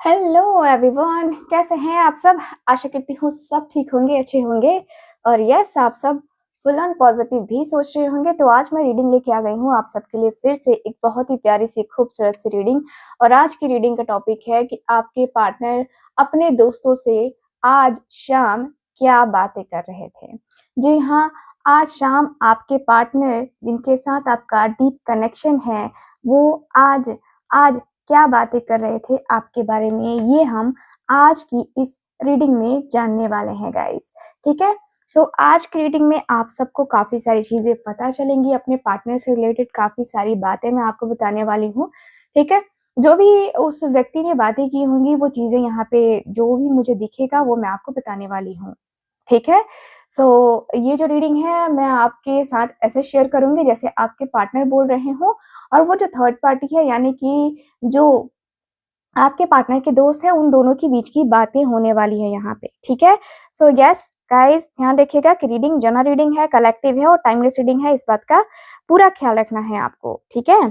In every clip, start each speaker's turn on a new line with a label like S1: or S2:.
S1: Hello everyone, कैसे हैं आप सब। आशा करती हूँ सब ठीक होंगे, अच्छे होंगे। और यस, आप सब फुल ऑन पॉजिटिव भी सोच रहे होंगे। तो आज मैं रीडिंग लेके आ गई हूँ आप सबके लिए फिर से एक बहुत ही प्यारी सी खूबसूरत सी रीडिंग। और आज की रीडिंग का टॉपिक है कि आपके पार्टनर अपने दोस्तों से आज शाम क्या बातें कर रहे थे। जी हाँ, आज शाम आपके पार्टनर जिनके साथ आपका डीप कनेक्शन है वो आज आज क्या बातें कर रहे थे आपके बारे में, ये हम आज की इस रीडिंग में जानने वाले हैं गाइस। ठीक है। सो आज की रीडिंग में आप सबको काफी सारी चीजें पता चलेंगी, अपने पार्टनर से रिलेटेड काफी सारी बातें मैं आपको बताने वाली हूँ। ठीक है। जो भी उस व्यक्ति ने बातें की होंगी वो चीजें यहाँ पे जो भी मुझे दिखेगा वो मैं आपको बताने वाली हूँ। ठीक है। सो ये जो रीडिंग है मैं आपके साथ ऐसे शेयर करूंगी जैसे आपके पार्टनर बोल रहे हो, और वो जो थर्ड पार्टी है यानी कि जो आपके पार्टनर के दोस्त हैं उन दोनों के बीच की बातें होने वाली है यहाँ पे। ठीक है। सो यस गाइस, ध्यान रखिएगा कि रीडिंग जनरल रीडिंग है, कलेक्टिव है और टाइमलेस रीडिंग है, इस बात का पूरा ख्याल रखना है आपको। ठीक है।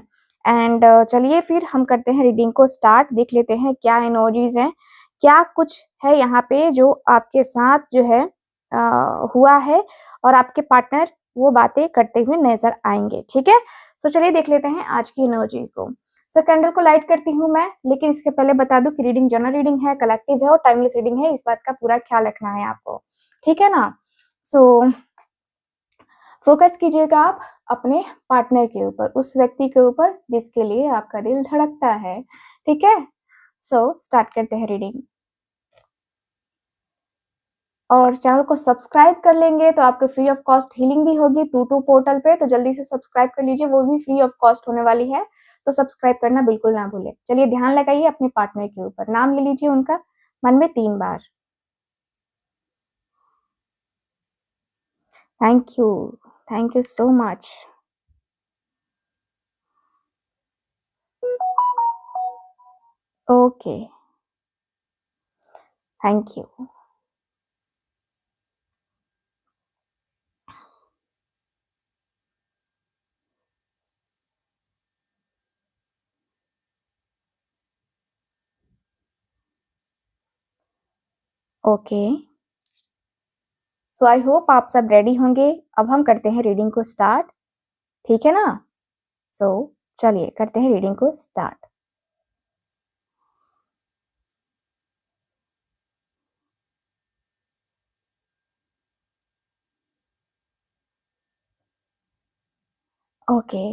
S1: एंड चलिए फिर हम करते हैं रीडिंग को स्टार्ट। देख लेते हैं क्या एनर्जीज हैं, क्या कुछ है यहाँ पे जो आपके साथ जो है हुआ है और आपके पार्टनर वो बातें करते हुए नजर आएंगे। ठीक है। तो चलिए देख लेते हैं आज की एनर्जी को। सो कैंडल को लाइट करती हूँ मैं, लेकिन इसके पहले बता दूं कि रीडिंग जनरल रीडिंग है, कलेक्टिव है और टाइमलेस रीडिंग है, इस बात का पूरा ख्याल रखना है आपको। ठीक है ना। सो फोकस कीजिएगा आप अपने पार्टनर के ऊपर, उस व्यक्ति के ऊपर जिसके लिए आपका दिल धड़कता है। ठीक है। सो स्टार्ट करते हैं रीडिंग। और चैनल को सब्सक्राइब कर लेंगे तो आपको फ्री ऑफ कॉस्ट हीलिंग भी होगी 22 पोर्टल पे, तो जल्दी से सब्सक्राइब कर लीजिए, वो भी फ्री ऑफ कॉस्ट होने वाली है। तो सब्सक्राइब करना बिल्कुल ना भूले। चलिए ध्यान लगाइए अपने पार्टनर के ऊपर, नाम ले लीजिए उनका मन में 3 बार। Thank you so much. Okay, thank you. Okay, so I hope आप सब रेडी होंगे। अब हम करते हैं रीडिंग को स्टार्ट। ठीक है ना। सो चलिए करते हैं रीडिंग को start. Okay.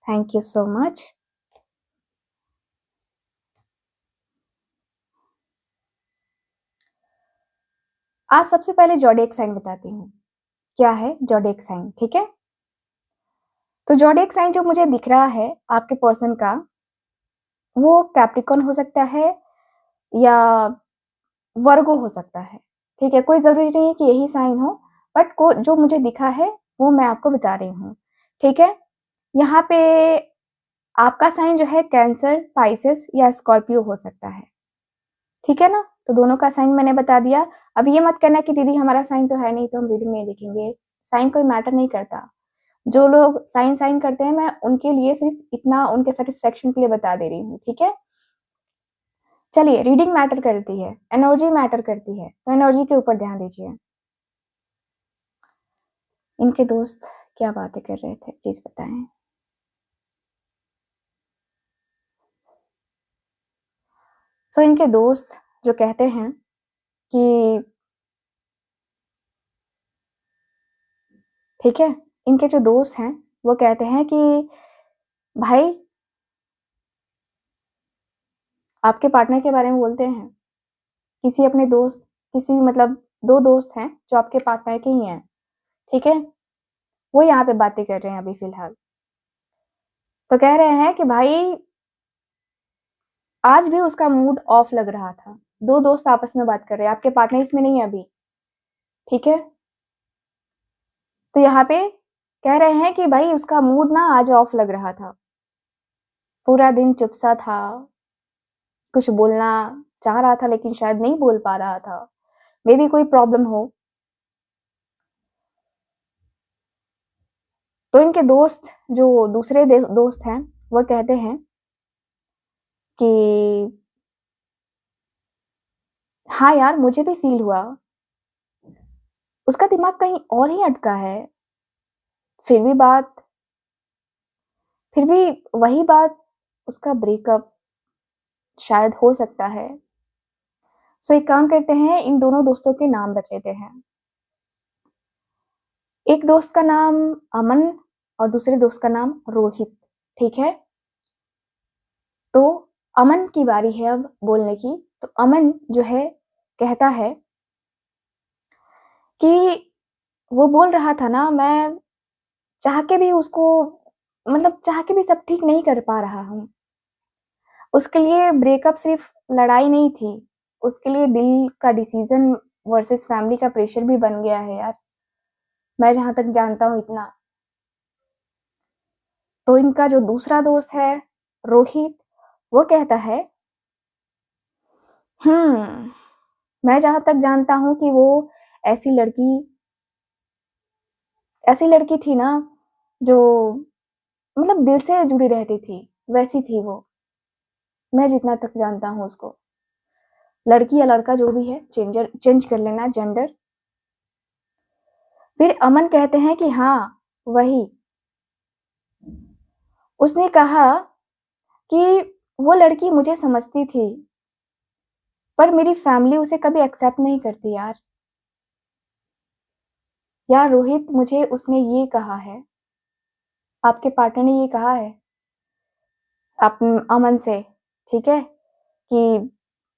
S1: Thank you so much. आज सबसे पहले ज़ोडिएक साइन बताती हूँ। क्या है ज़ोडिएक साइन। ठीक है। तो ज़ोडिएक साइन जो मुझे दिख रहा है आपके पर्सन का, वो कैप्रिकॉर्न हो सकता है या वर्गो हो सकता है। ठीक है, कोई जरूरी नहीं है कि यही साइन हो, बट को जो मुझे दिखा है वो मैं आपको बता रही हूँ। ठीक है। यहाँ पे आपका साइन जो है कैंसर, पाइसेस या स्कॉर्पियो हो सकता है। ठीक है ना। तो दोनों का साइन मैंने बता दिया। अब ये मत करना कि दीदी हमारा साइन तो है नहीं तो हम रीडिंग नहीं देखेंगे। साइन कोई मैटर नहीं करता। जो लोग साइन साइन करते हैं मैं उनके लिए सिर्फ इतना उनके सेटिस्फेक्शन के लिए बता दे रही हूँ। ठीक है। चलिए, रीडिंग मैटर करती है, एनर्जी मैटर करती है, तो एनर्जी के ऊपर ध्यान दीजिए। इनके दोस्त क्या बातें कर रहे थे प्लीज बताएं। सो इनके दोस्त जो कहते हैं कि ठीक है, इनके जो दोस्त हैं वो कहते हैं कि भाई आपके पार्टनर के बारे में बोलते हैं किसी अपने दोस्त, किसी मतलब 2 दोस्त हैं जो आपके पार्टनर के ही हैं। ठीक है। वो यहाँ पे बातें कर रहे हैं अभी फिलहाल। तो कह रहे हैं कि भाई आज भी उसका मूड ऑफ लग रहा था। 2 दोस्त आपस में बात कर रहे हैं, आपके पार्टनर इसमें नहीं है अभी। ठीक है। तो यहाँ पे कह रहे हैं कि भाई उसका मूड ना आज ऑफ लग रहा था, पूरा दिन चुप सा था, कुछ बोलना चाह रहा था लेकिन शायद नहीं बोल पा रहा था। मे बी कोई प्रॉब्लम हो। तो इनके दोस्त जो दूसरे दोस्त हैं वो कहते हैं कि हाँ यार, मुझे भी फील हुआ, उसका दिमाग कहीं और ही अटका है। फिर भी बात फिर भी वही बात, उसका ब्रेकअप शायद हो सकता है। सो एक काम करते हैं, इन दोनों दोस्तों के नाम रख लेते हैं। एक दोस्त का नाम अमन और दूसरे दोस्त का नाम रोहित, ठीक है? तो अमन की बारी है अब बोलने की। तो अमन जो है कहता है कि वो बोल रहा था ना, मैं चाह के भी उसको, मतलब चाह के भी सब ठीक नहीं कर पा रहा हूँ। उसके लिए ब्रेकअप सिर्फ लड़ाई नहीं थी, उसके लिए दिल का डिसीजन वर्सेस फैमिली का प्रेशर भी बन गया है यार, मैं जहाँ तक जानता हूँ इतना। तो इनका जो दूसरा दोस्त है रोहित, वो कहता है, मैं जहाँ तक जानता हूँ कि वो ऐसी लड़की ऐसी लड़की थी ना, जो मतलब दिल से जुड़ी रहती थी, वैसी थी वो। मैं जितना तक जानता हूँ उसको, लड़की या लड़का जो भी है, चेंज कर लेना जेंडर। फिर अमन कहते हैं कि हाँ, वही। उसने कहा कि वो लड़की मुझे समझती थी, पर मेरी फैमिली उसे कभी एक्सेप्ट नहीं करती यार। यार रोहित, मुझे उसने ये कहा है, आपके पार्टनर ने ये कहा है आप अमन से, ठीक है, कि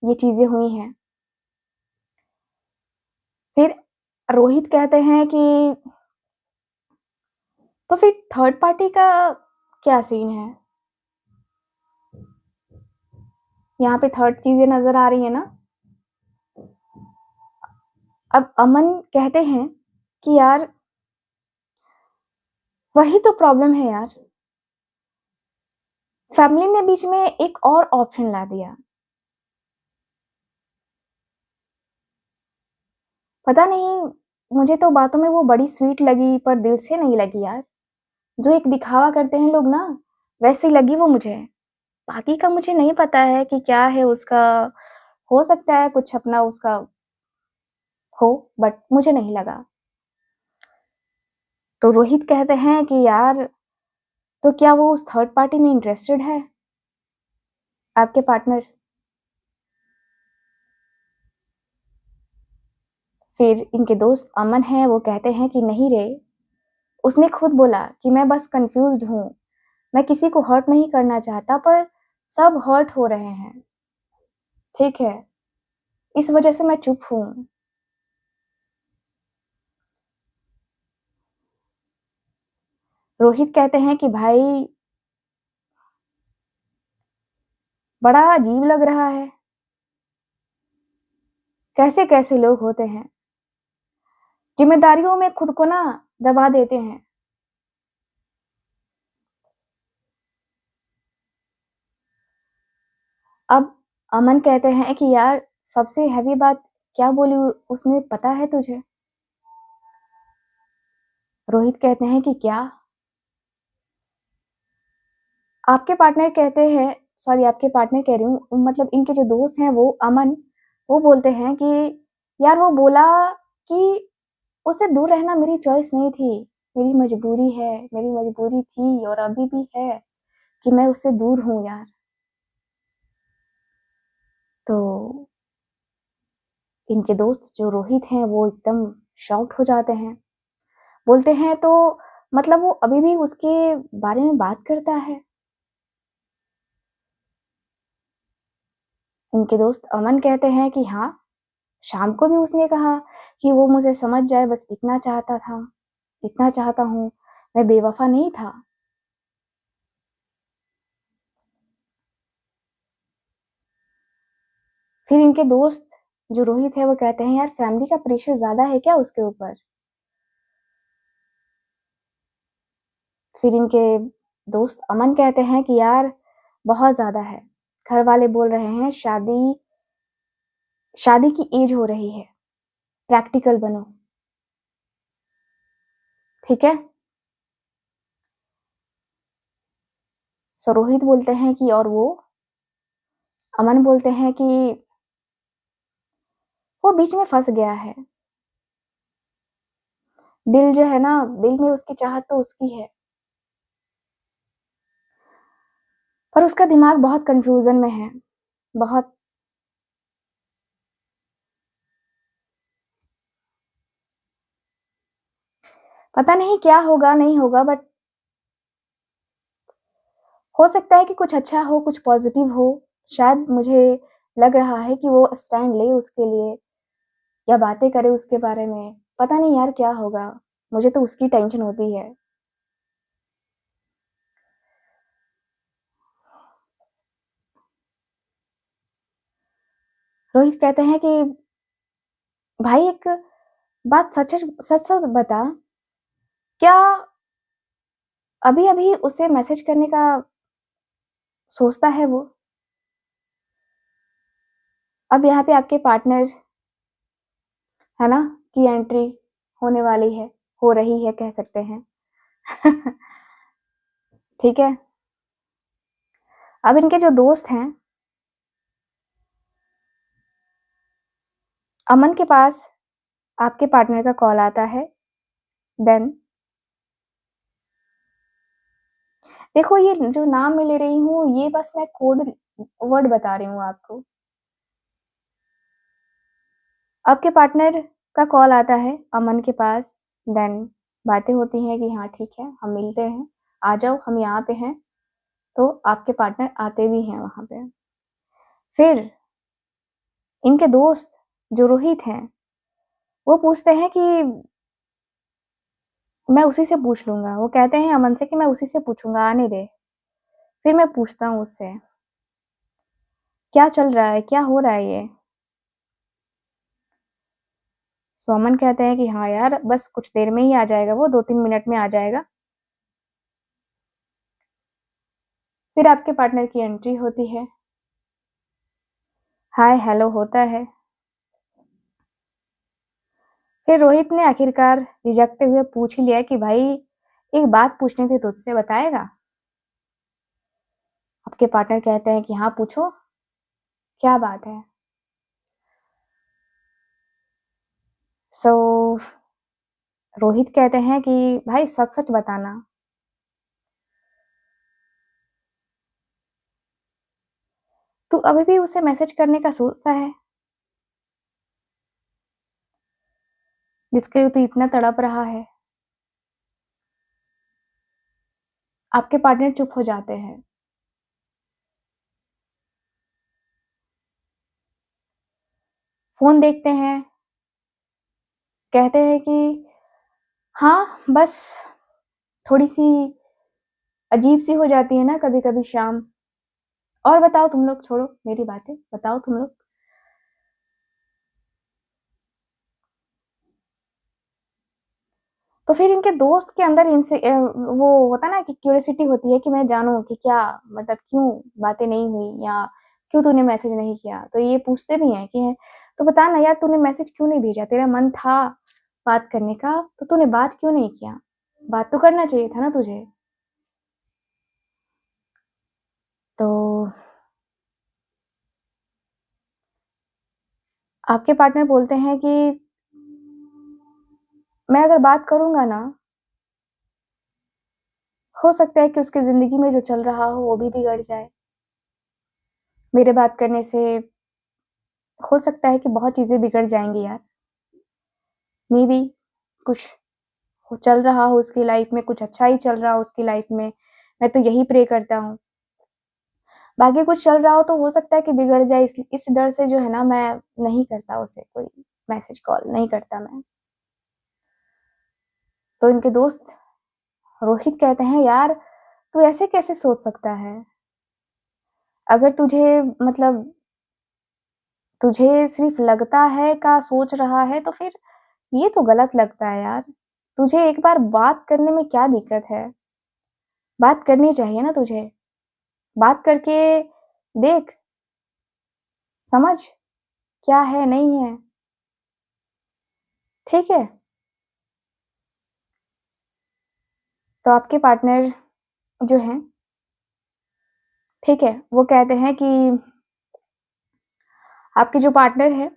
S1: ये चीजें हुई हैं। फिर रोहित कहते हैं कि तो फिर थर्ड पार्टी का क्या सीन है? यहाँ पे थर्ड चीजें नजर आ रही है ना। अब अमन कहते हैं कि यार वही तो प्रॉब्लम है यार, फैमिली ने बीच में एक और ऑप्शन ला दिया। पता नहीं, मुझे तो बातों में वो बड़ी स्वीट लगी पर दिल से नहीं लगी यार। जो एक दिखावा करते हैं लोग ना, वैसी लगी वो मुझे। बाकी का मुझे नहीं पता है कि क्या है उसका, हो सकता है कुछ अपना उसका हो, बट मुझे नहीं लगा। तो रोहित कहते हैं कि यार, तो क्या वो उस थर्ड पार्टी में इंटरेस्टेड है, आपके पार्टनर? फिर इनके दोस्त अमन है, वो कहते हैं कि नहीं रे, उसने खुद बोला कि मैं बस कंफ्यूज्ड हूँ, मैं किसी को हर्ट नहीं करना चाहता, पर सब हर्ट हो रहे हैं, ठीक है, इस वजह से मैं चुप हूँ। रोहित कहते हैं कि भाई, बड़ा अजीब लग रहा है, कैसे कैसे लोग होते हैं, जिम्मेदारियों में खुद को ना दबा देते हैं। अब अमन कहते हैं कि यार, सबसे हैवी बात क्या बोली उसने, पता है तुझे? रोहित कहते हैं कि क्या? आपके पार्टनर कहते हैं, सॉरी आपके पार्टनर कह रही हूँ, मतलब इनके जो दोस्त हैं वो अमन, वो बोलते हैं कि यार, वो बोला कि उससे दूर रहना मेरी चॉइस नहीं थी, मेरी मजबूरी है, मेरी मजबूरी थी और अभी भी है कि मैं उससे दूर हूँ यार। तो इनके दोस्त जो रोहित हैं वो एकदम शॉक्ड हो जाते हैं, बोलते हैं तो मतलब वो अभी भी उसके बारे में बात करता है? इनके दोस्त अमन कहते हैं कि हाँ, शाम को भी उसने कहा कि वो मुझे समझ जाए, बस इतना चाहता था, इतना चाहता हूँ, मैं बेवफा नहीं था। फिर इनके दोस्त जो रोहित है वो कहते हैं, यार फैमिली का प्रेशर ज्यादा है क्या उसके ऊपर? फिर इनके दोस्त अमन कहते हैं कि यार, बहुत ज्यादा है, घर वाले बोल रहे हैं शादी शादी की एज हो रही है, प्रैक्टिकल बनो, ठीक है। सो रोहित बोलते हैं कि और वो अमन बोलते हैं कि वो बीच में फंस गया है। दिल जो है ना, दिल में उसकी चाहत तो उसकी है, पर उसका दिमाग बहुत कंफ्यूजन में है, बहुत। पता नहीं क्या होगा नहीं होगा, बट हो सकता है कि कुछ अच्छा हो, कुछ पॉजिटिव हो। शायद मुझे लग रहा है कि वो स्टैंड ले उसके लिए या बातें करे उसके बारे में। पता नहीं यार क्या होगा, मुझे तो उसकी टेंशन होती है। रोहित कहते हैं कि भाई एक बात सच सच सच बता, क्या अभी अभी उसे मैसेज करने का सोचता है वो? अब यहाँ पे आपके पार्टनर है ना की एंट्री होने वाली है, हो रही है कह सकते हैं। ठीक है। अब इनके जो दोस्त हैं, अमन के पास आपके पार्टनर का कॉल आता है। देन देखो, ये जो नाम मैं ले रही हूँ ये बस मैं कोड वर्ड बता रही हूँ आपको। आपके पार्टनर का कॉल आता है अमन के पास। देन बातें होती हैं कि हाँ ठीक है, हम मिलते हैं, आ जाओ हम यहाँ पे हैं। तो आपके पार्टनर आते भी हैं वहाँ पे। फिर इनके दोस्त जो रोहित हैं, वो पूछते हैं कि मैं उसी से पूछ लूंगा। वो कहते हैं अमन से कि मैं उसी से पूछूंगा, आने दे। फिर मैं पूछता हूँ उससे क्या चल रहा है, क्या हो रहा है ये। सो अमन कहते हैं कि हाँ यार, बस कुछ देर में ही आ जाएगा, वो 2-3 मिनट में आ जाएगा। फिर आपके पार्टनर की एंट्री होती है, हाय हेलो होता है। फिर रोहित ने आखिरकार रिझकते हुए पूछ ही लिया कि भाई एक बात पूछनी थी तुझसे, बताएगा? आपके पार्टनर कहते हैं कि हाँ पूछो, क्या बात है। सो रोहित कहते हैं कि भाई सच सच बताना, तू अभी भी उसे मैसेज करने का सोचता है जिसके लिए तू इतना तड़प रहा है? आपके पार्टनर चुप हो जाते हैं। फोन देखते हैं, कहते हैं कि हाँ बस थोड़ी सी अजीब सी हो जाती है ना कभी कभी शाम। और बताओ तुम लोग, छोड़ो मेरी बातें, बताओ तुम लोग। तो फिर इनके दोस्त के अंदर इनसे वो होता ना कि क्यूरियोसिटी होती है कि मैं जानूं कि क्या मतलब, क्यों बातें नहीं हुई, या क्यों तूने मैसेज नहीं किया। तो ये पूछते भी हैं कि तो बता ना यार, तूने मैसेज क्यों नहीं भेजा? तेरा मन था बात करने का तो तूने बात क्यों नहीं किया? बात तो करना चाहिए था ना तुझे। तो आपके पार्टनर बोलते हैं कि मैं अगर बात करूंगा ना, हो सकता है कि उसकी जिंदगी में जो चल रहा हो वो भी बिगड़ जाए। मेरे बात करने से हो सकता है कि बहुत चीजें बिगड़ जाएंगी यार। मे बी कुछ चल रहा हो उसकी लाइफ में, कुछ अच्छा ही चल रहा हो उसकी लाइफ में। मैं तो यही प्रे करता हूँ। बाकी कुछ चल रहा हो तो हो सकता है कि बिगड़ जाए, इस डर से जो है ना, मैं नहीं करता उसे कोई मैसेज कॉल नहीं करता मैं। तो इनके दोस्त रोहित कहते हैं यार तू ऐसे कैसे सोच सकता है? अगर तुझे मतलब तुझे सिर्फ लगता है का सोच रहा है तो फिर ये तो गलत लगता है यार। तुझे एक बार बात करने में क्या दिक्कत है? बात करनी चाहिए ना तुझे। बात करके देख, समझ क्या है नहीं है। ठीक है। तो आपके पार्टनर जो हैं ठीक है? वो कहते हैं कि आपके जो पार्टनर है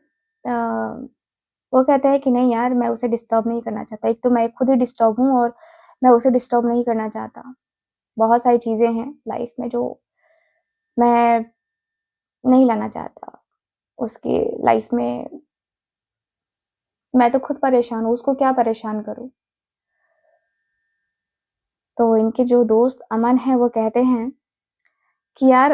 S1: वो कहते हैं कि नहीं यार मैं उसे डिस्टर्ब नहीं करना चाहता। एक तो मैं खुद ही डिस्टर्ब हूँ और मैं उसे डिस्टर्ब नहीं करना चाहता। बहुत सारी चीज़ें हैं लाइफ़ में जो मैं नहीं लाना चाहता उसकी लाइफ़ में। मैं तो खुद परेशान हूँ, उसको क्या परेशान करूँ? तो इनके जो दोस्त अमन हैं वो कहते हैं कि यार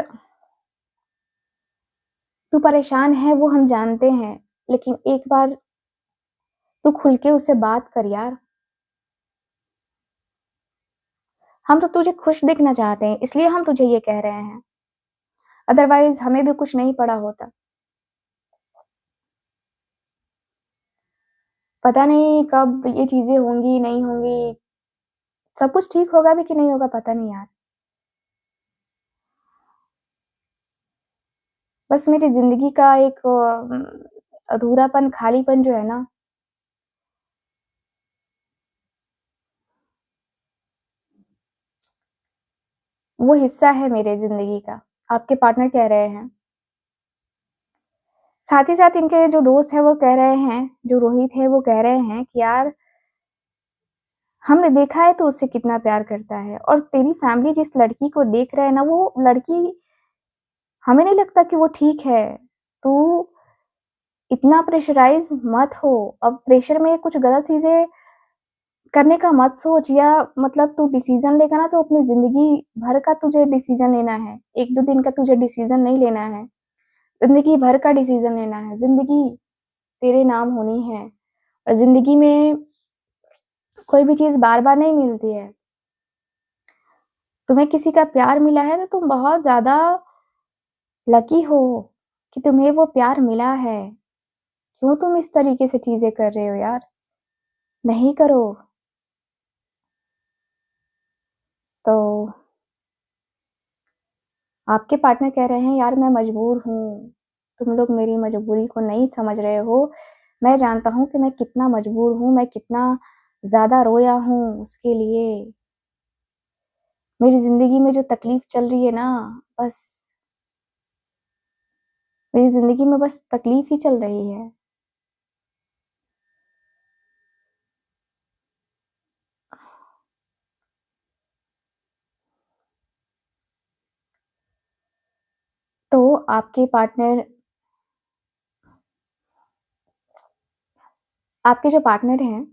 S1: तू परेशान है वो हम जानते हैं, लेकिन एक बार तू खुल के उससे बात कर यार। हम तो तुझे खुश दिखना चाहते हैं, इसलिए हम तुझे ये कह रहे हैं। अदरवाइज़ हमें भी कुछ नहीं पड़ा होता। पता नहीं कब ये चीज़ें होंगी, नहीं होंगी, सब कुछ ठीक होगा भी कि नहीं होगा पता नहीं यार। बस मेरी ज़िंदगी का एक अधूरापन, खालीपन जो है ना, वो हिस्सा है मेरे ज़िंदगी का, आपके पार्टनर कह रहे हैं। साथ ही साथ इनके जो दोस्त हैं वो कह रहे हैं, जो रोहित है वो कह रहे हैं कि यार हमने देखा है तू उससे कितना प्यार करता है और तेरी फैमिली जिस लड़की को देख रहे हैं ना, वो लड़की हमें नहीं लगता कि वो ठीक है। तू इतना प्रेशराइज़ मत हो। अब प्रेशर में कुछ गलत चीज़ें करने का मत सोच या मतलब तू डिसीज़न लेगा ना तो अपनी ज़िंदगी भर का तुझे डिसीज़न लेना है। 1-2 दिन का तुझे डिसीज़न नहीं लेना है। ज़िंदगी भर का डिसीज़न लेना है। ज़िंदगी तेरे नाम होनी है और ज़िंदगी में कोई भी चीज़ बार-बार नहीं मिलती है। तुम्हें किसी का प्यार मिला है तो तुम बहुत ज़्यादा लकी हो कि तुम्हें वो प्यार मिला है। क्यों तुम इस तरीके से चीज़ें कर रहे हो यार? नहीं करो। तो आपके पार्टनर कह रहे हैं यार मैं मजबूर हूँ, तुम लोग मेरी मजबूरी को नहीं समझ रहे हो। मैं जानता हूँ कि मैं कितना मजबूर हूँ, मैं कितना ज़्यादा रोया हूँ उसके लिए। मेरी ज़िंदगी में जो तकलीफ़ चल रही है ना, बस मेरी ज़िंदगी में बस तकलीफ़ ही चल रही है। तो आपके जो पार्टनर हैं,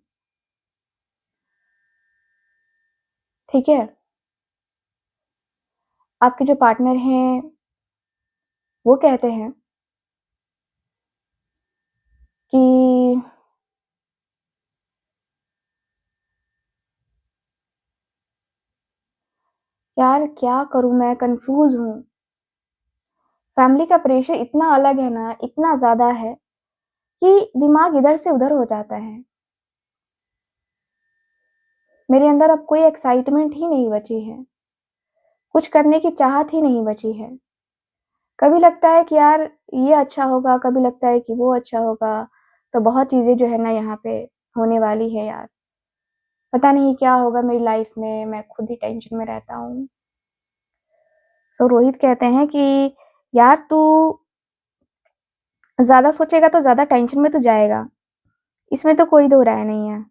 S1: ठीक है? आपके जो पार्टनर हैं, वो कहते हैं कि यार क्या करूँ मैं कन्फ्यूज़ हूँ। फैमिली का प्रेशर इतना अलग है ना, इतना ज़्यादा है कि दिमाग इधर से उधर हो जाता है। मेरे अंदर अब कोई एक्साइटमेंट ही नहीं बची है। कुछ करने की चाहत ही नहीं बची है। कभी लगता है कि यार ये अच्छा होगा, कभी लगता है कि वो अच्छा होगा। तो बहुत चीज़ें जो है ना यहाँ पे होने वाली है यार। पता नहीं क्या होगा मेरी लाइफ़ में, मैं खुद ही टेंशन में रहता हूँ। सो रोहित कहते हैं कि यार तू ज़्यादा सोचेगा तो ज़्यादा टेंशन में तो जाएगा। इसमें तो कोई दो राय नहीं है।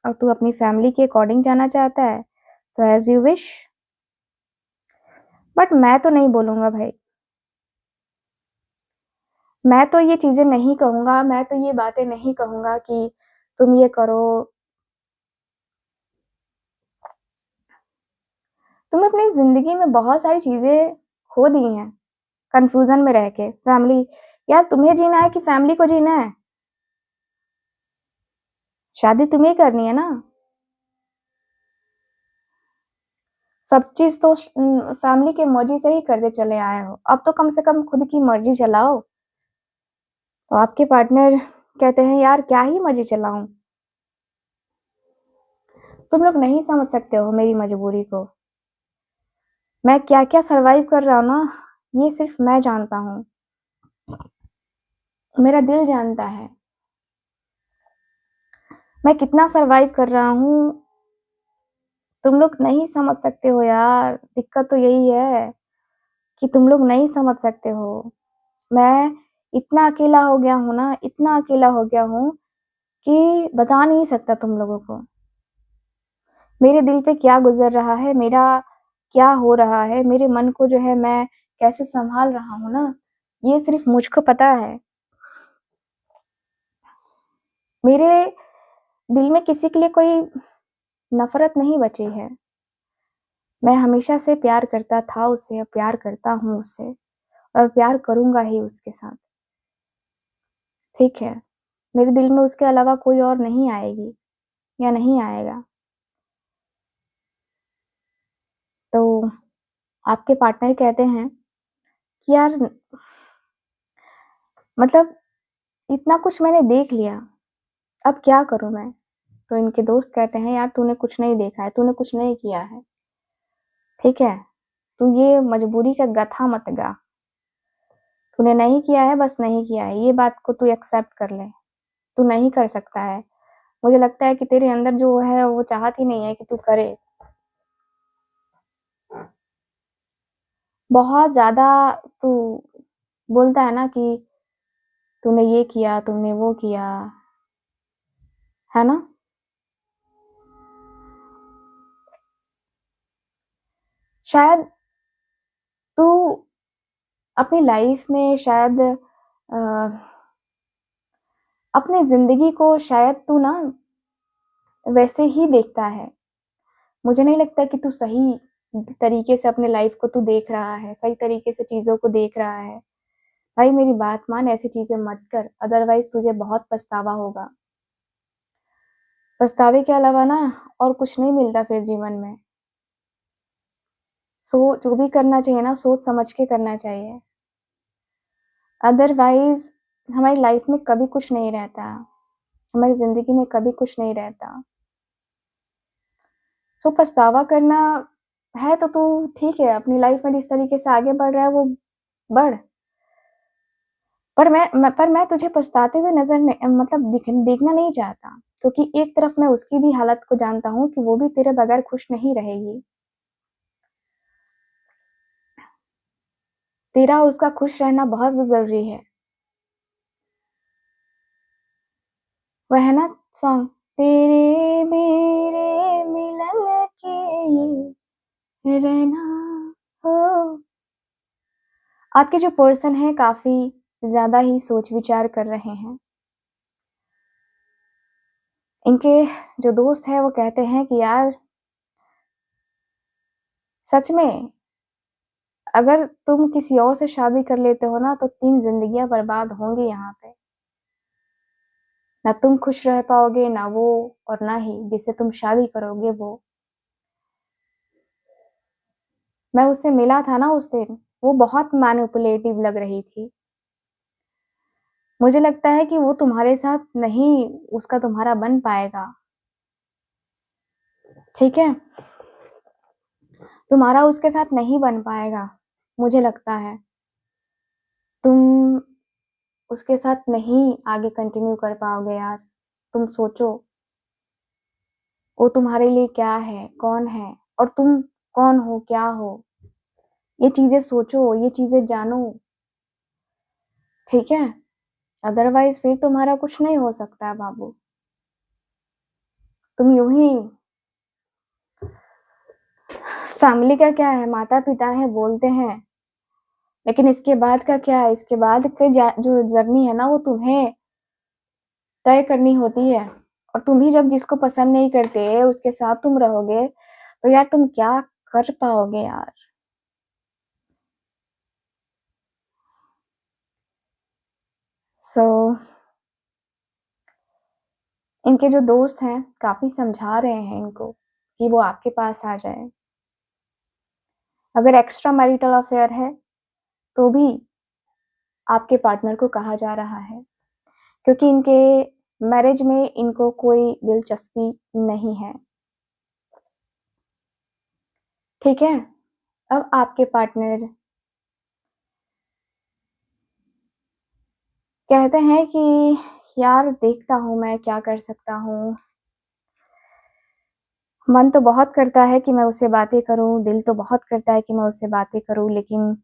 S1: और तू अपनी फैमिली के अकॉर्डिंग जाना चाहता है, तो ऐज़ यू विश। बट मैं तो नहीं बोलूँगा भाई। मैं तो ये चीज़ें नहीं कहूँगा, मैं तो ये बातें नहीं कहूँगा कि तुम ये करो। तुमने अपनी ज़िंदगी में बहुत सारी चीज़ें खो दी हैं, कन्फ्यूज़न में रह के। फैमिली यार तुम्हें जीना है कि फैमिली को जीना है? शादी तुम्हें करनी है ना? सब चीज़ तो फैमिली की मर्ज़ी से ही करते चले आए हो। अब तो कम से कम खुद की मर्ज़ी चलाओ। तो आपके पार्टनर कहते हैं यार क्या ही मर्ज़ी चलाऊँ? तुम लोग नहीं समझ सकते हो मेरी मजबूरी को। मैं क्या-क्या सर्वाइव कर रहा हूँ ना, ये सिर्फ़ मैं जानता हूँ। मेरा दिल जानता है। मैं कितना सर्वाइव कर रहा हूँ, तुम लोग नहीं समझ सकते हो यार। दिक्कत तो यही है कि तुम लोग नहीं समझ सकते हो। मैं इतना अकेला हो गया हूँ ना, इतना अकेला हो गया हूँ कि बता नहीं सकता तुम लोगों को। मेरे दिल पे क्या गुज़र रहा है, मेरा क्या हो रहा है, मेरे मन को जो है मैं कैसे सँभाल रहा हूँ ना, ये सिर्फ़ मुझको पता है। मेरे दिल में किसी के लिए कोई नफ़रत नहीं बची है। मैं हमेशा से प्यार करता था उससे, प्यार करता हूँ उससे और प्यार करूँगा ही उसके साथ, ठीक है? मेरे दिल में उसके अलावा कोई और नहीं आएगी या नहीं आएगा। तो आपके पार्टनर कहते हैं कि यार मतलब इतना कुछ मैंने देख लिया, अब क्या करूँ मैं? तो इनके दोस्त कहते हैं यार तूने कुछ नहीं देखा है, तूने कुछ नहीं किया है, ठीक है? तू ये मजबूरी का गधा मत गा। तूने नहीं किया है बस नहीं किया है, ये बात को तू एक्सेप्ट कर ले। तू नहीं कर सकता है। मुझे लगता है कि तेरे अंदर जो है वो चाहत ही नहीं है कि तू करे। बहुत ज़्यादा तू बोलता है ना कि तूने ये किया, तूने वो किया, है ना? शायद तू अपनी लाइफ में शायद अपनी ज़िंदगी को शायद तू ना वैसे ही देखता है। मुझे नहीं लगता कि तू सही तरीके से अपने लाइफ को तू देख रहा है, सही तरीके से चीज़ों को देख रहा है। भाई मेरी बात मान, ऐसी चीज़ें मत कर, अदरवाइज़ तुझे बहुत पछतावा होगा। पछतावे के अलावा ना और कुछ नहीं मिलता फिर जीवन में। जो भी करना चाहिए ना सोच समझ के करना चाहिए। अदरवाइज़ हमारी लाइफ में कभी कुछ नहीं रहता, हमारी ज़िंदगी में कभी कुछ नहीं रहता। पछतावा करना है तो तू ठीक है, अपनी लाइफ में जिस तरीके से आगे बढ़ रहा है वो बढ़। पर मैं तुझे पछताते हुए नज़र नहीं मतलब देखना नहीं चाहता, क्योंकि एक तरफ मैं उसकी भी हालत को जानता हूँ कि वो भी तेरे बगैर खुश नहीं रहेगी। तेरा उसका खुश रहना बहुत ज़रूरी है। वह है ना सॉन्ग, तेरे मेरे मिलन के ये रहना हो। आपके जो पर्सन हैं काफ़ी ज़्यादा ही सोच विचार कर रहे हैं। इनके जो दोस्त हैं वो कहते हैं कि यार सच में अगर तुम किसी और से शादी कर लेते हो ना तो 3 ज़िंदगियाँ बर्बाद होंगी यहाँ पे। ना तुम खुश रह पाओगे, ना वो और ना ही जिससे तुम शादी करोगे वो। मैं उससे मिला था ना उस दिन, वो बहुत मैनिपुलेटिव लग रही थी। मुझे लगता है कि वो तुम्हारे साथ नहीं उसका तुम्हारा बन पाएगा, ठीक है? तुम्हारा उसके साथ नहीं बन पाएगा, मुझे लगता है। तुम उसके साथ नहीं आगे कंटिन्यू कर पाओगे यार। तुम सोचो, वो तुम्हारे लिए क्या है, कौन है और तुम कौन हो, क्या हो? ये चीज़ें सोचो, ये चीज़ें जानो, ठीक है? अदरवाइज़ फिर तुम्हारा कुछ नहीं हो सकता है बाबू। तुम यूँ ही फैमिली का क्या है, माता-पिता हैं, बोलते हैं, लेकिन इसके बाद का क्या है? इसके बाद की जो जर्नी है ना वो तुम्हें तय करनी होती है और तुम ही जब जिसको पसंद नहीं करते, उसके साथ तुम रहोगे, तो यार तुम क्या कर पाओगे यार? सो इनके जो दोस्त हैं, काफ़ी समझा रहे हैं इनको कि वो आपके पास आ जाएँ। अगर एक्स्ट्रा मैरिटल अफ़ेयर है, तो भी आपके पार्टनर को कहा जा रहा है, क्योंकि इनके मैरिज में इनको कोई दिलचस्पी नहीं है, ठीक है? अब आपके पार्टनर कहते हैं कि यार देखता हूँ मैं क्या कर सकता हूँ। मन तो बहुत करता है कि मैं उससे बातें करूँ, दिल तो बहुत करता है कि मैं उससे बातें करूँ, लेकिन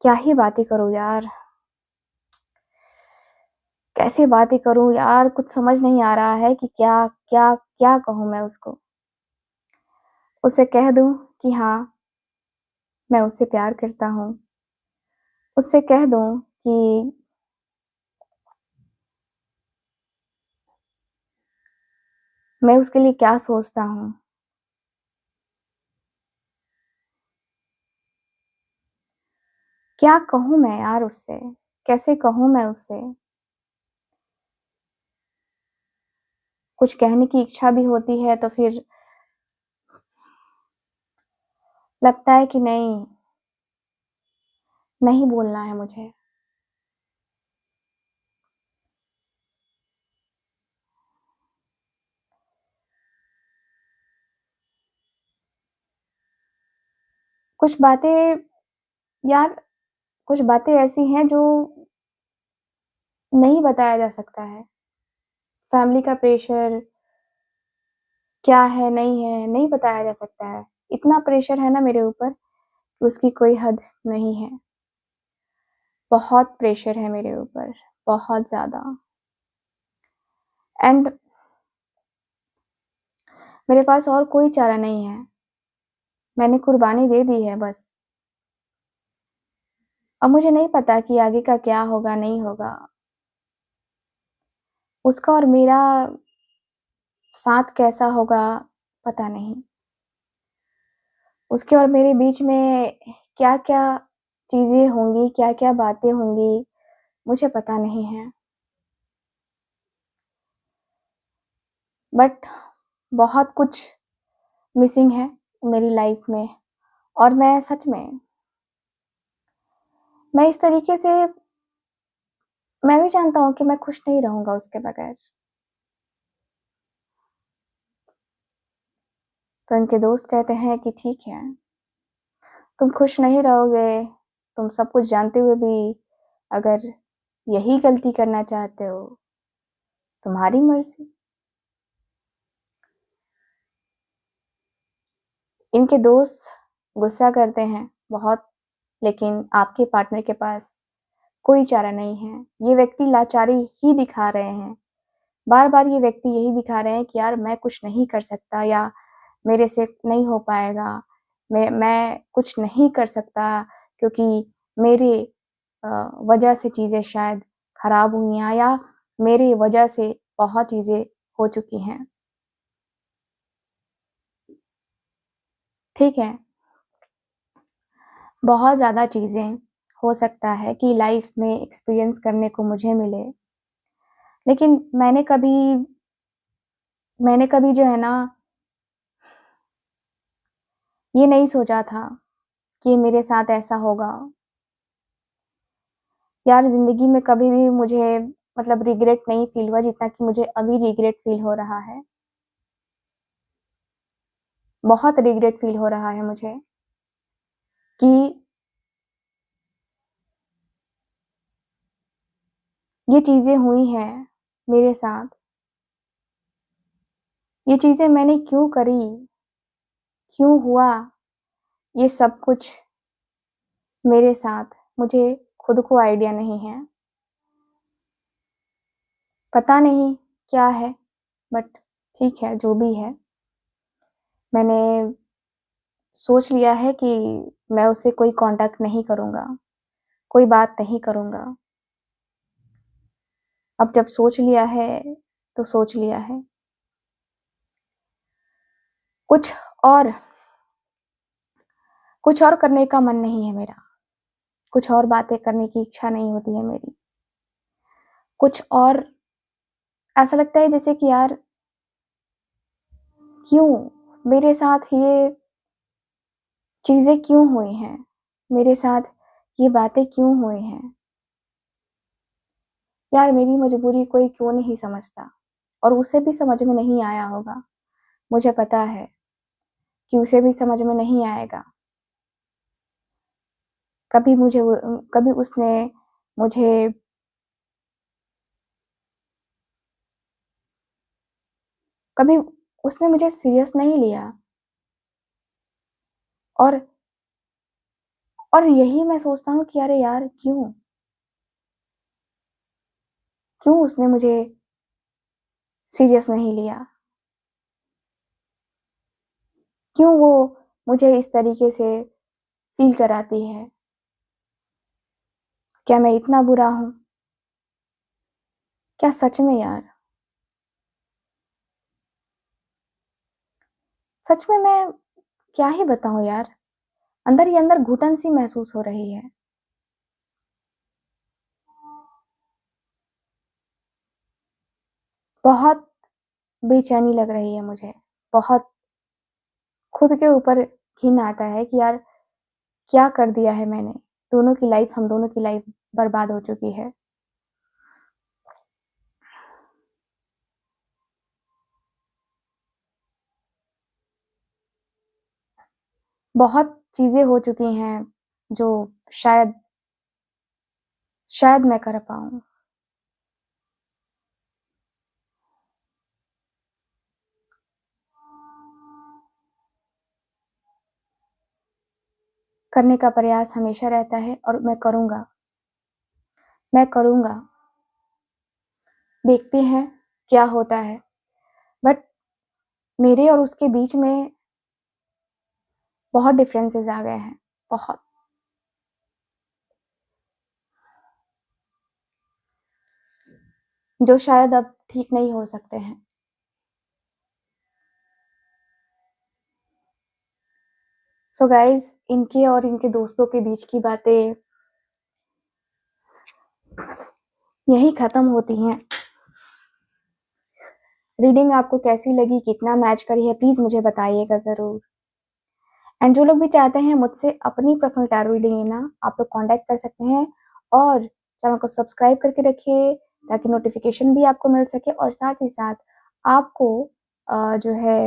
S1: क्या ही बातें करूँ यार, कैसे बातें करूँ यार, कुछ समझ नहीं आ रहा है कि क्या क्या क्या कहूँ मैं उसको? उसे कह दूँ कि हाँ, मैं उससे प्यार करता हूँ, उससे कह दूँ कि मैं उसके लिए क्या सोचता हूँ। क्या कहूँ मैं यार उससे? कैसे कहूँ मैं उससे? कुछ कहने की इच्छा भी होती है तो फिर लगता है कि नहीं, नहीं बोलना है मुझे। कुछ बातें यार, कुछ बातें ऐसी हैं जो नहीं बताया जा सकता है। फैमिली का प्रेशर क्या है, नहीं है, नहीं बताया जा सकता है। इतना प्रेशर है ना मेरे ऊपर कि उसकी कोई हद नहीं है। बहुत प्रेशर है मेरे ऊपर, बहुत ज़्यादा। एंड मेरे पास और कोई चारा नहीं है। मैंने कुर्बानी दे दी है बस। अब मुझे नहीं पता कि आगे का क्या होगा, नहीं होगा। उसका और मेरा साथ कैसा होगा, पता नहीं। उसके और मेरे बीच में क्या-क्या चीज़ें होंगी, क्या-क्या बातें होंगी, मुझे पता नहीं है। बट बहुत कुछ मिसिंग है मेरी लाइफ़ में, और मैं सच में, मैं इस तरीके से, मैं भी जानता हूँ कि मैं खुश नहीं रहूँगा उसके बगैर। तो उनके दोस्त कहते हैं कि ठीक है, तुम खुश नहीं रहोगे, तुम सब कुछ जानते हुए भी अगर यही गलती करना चाहते हो, तुम्हारी मर्ज़ी। इनके दोस्त गुस्सा करते हैं बहुत, लेकिन आपके पार्टनर के पास कोई चारा नहीं है। ये व्यक्ति लाचारी ही दिखा रहे हैं। बार-बार ये व्यक्ति यही दिखा रहे हैं कि यार मैं कुछ नहीं कर सकता, या मेरे से नहीं हो पाएगा, मैं कुछ नहीं कर सकता क्योंकि मेरे अ, वजह से चीज़ें शायद खराब हुई हैं, या मेरी वजह से बहुत चीज़ें हो चुकी हैं। ठीक है? बहुत ज़्यादा चीज़ें हो सकता है कि लाइफ़ में एक्सपीरियंस करने को मुझे मिले, लेकिन मैंने कभी जो है ना, ये नहीं सोचा था कि मेरे साथ ऐसा होगा। यार ज़िंदगी में कभी भी मुझे मतलब रिग्रेट नहीं फ़ील हुआ जितना कि मुझे अभी रिग्रेट फ़ील हो रहा है। बहुत रिग्रेट फ़ील हो रहा है मुझे कि ये चीज़ें हुई हैं मेरे साथ। ये चीज़ें मैंने क्यों करी? क्यों हुआ ये सब कुछ मेरे साथ? मुझे खुद को आइडिया नहीं है। पता नहीं क्या है, बट ठीक है, जो भी है। मैंने सोच लिया है कि मैं उससे कोई कॉन्टैक्ट नहीं करूँगा, कोई बात नहीं करूँगा। अब जब सोच लिया है, तो सोच लिया है। कुछ और कुछ और करने का मन नहीं है मेरा। कुछ और बातें करने की इच्छा नहीं होती है मेरी। कुछ और ऐसा लगता है जैसे कि यार क्यों? मेरे साथ ये चीज़ें क्यों हुई हैं? मेरे साथ ये बातें क्यों हुई हैं? यार मेरी मजबूरी कोई क्यों नहीं समझता? और उसे भी समझ में नहीं आया होगा। मुझे पता है कि उसे भी समझ में नहीं आएगा। कभी उसने मुझे कभी उसने मुझे सीरियस नहीं लिया, और और यही मैं सोचता हूँ कि अरे यार क्यों? क्यों उसने मुझे सीरियस नहीं लिया? क्यों वो मुझे इस तरीके से फ़ील कराती है? क्या मैं इतना बुरा हूँ? क्या सच में यार? सच में मैं क्या ही बताऊँ यार? अंदर ही अंदर घुटन-सी महसूस हो रही है। बहुत बेचैनी लग रही है मुझे। बहुत खुद के ऊपर घिन आता है कि यार क्या कर दिया है मैंने? दोनों की लाइफ़ हम दोनों की लाइफ़ बर्बाद हो चुकी है। बहुत चीज़ें हो चुकी हैं जो शायद शायद मैं कर पाऊँ। करने का प्रयास हमेशा रहता है और मैं करूँगा। मैं करूँगा। देखते हैं क्या होता है। बट मेरे और उसके बीच में बहुत डिफरेंसेस आ गए हैं, बहुत। जो शायद अब ठीक नहीं हो सकते हैं। सो गाइज़ इनके और इनके दोस्तों के बीच की बातें यहीं ख़त्म होती हैं। रीडिंग आपको कैसी लगी, कितना मैच करी है, प्लीज़ मुझे बताइएगा ज़रूर। एंड जो लोग भी चाहते हैं मुझसे अपनी पर्सनल टैरो रीडिंग लेना, आप लोग कॉन्टैक्ट कर सकते हैं और चैनल को सब्सक्राइब करके रखिए ताकि नोटिफ़िकेशन भी आपको मिल सके और साथ ही साथ आपको जो है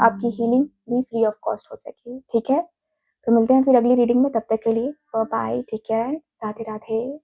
S1: आपकी हीलिंग भी फ्री ऑफ कॉस्ट हो सके, ठीक है? तो मिलते हैं फिर अगली रीडिंग में, तब तक के लिए bye bye, take care and Radhe Radhe.